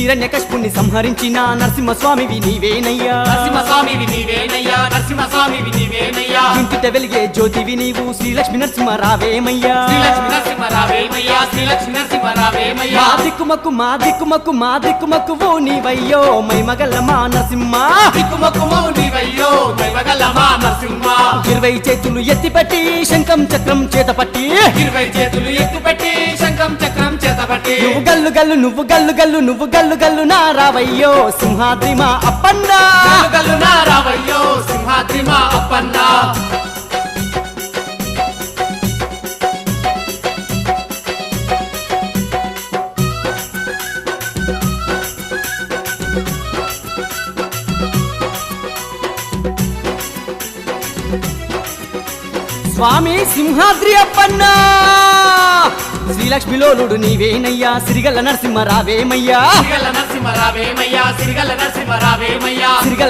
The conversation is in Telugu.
హిరణ్యకశిపుణ్ణి సంహరించిన నరసింహస్వామివి నీవేనయ్యా నరసింహస్వామివి నీవేనయ్యా నరసింహస్వామివి నీవేనయ్యా ఇంటిట వెలిగే జ్యోతివి నీవు శ్రీలక్ష్మి నరసింహ రావేమయ్యా శ్రీలక్ష్మి నరసింహ రావేమయ్యా శ్రీలక్ష్మి నరసింహ రావేమయ్యా మా దిక్కుమక్కువు నీవయ్యో మైమగల్ల మా నరసింహ దిక్కుమక్కుమవు నీవయ్యో దైవగల మా నరసింహ 20 చేతులు ఎత్తిపెట్టి శంఖం చక్రం చేతపట్టి 20 చేతులు ఎక్కుపెట్టి శంఖం చక్రం చేతపట్టి నువ్వు గల్లు గల్లు నా రావయ్యో సింహాద్రి మా అప్పన్నా గల్లు నా రావయ్యో సింహాద్రి మా అప్పన్న స్వామి సింహాద్రి అప్పన్నా శ్రీలక్ష్మిలోలుడు నీవేనయ్యా సిరిగల్ల నరసింహ రావేమయ్యా సిరిగల్ల నరసింహ రావేమయ్యా సిరిగల్ల నరసింహ రావేమయ్యా సిరిగల్ల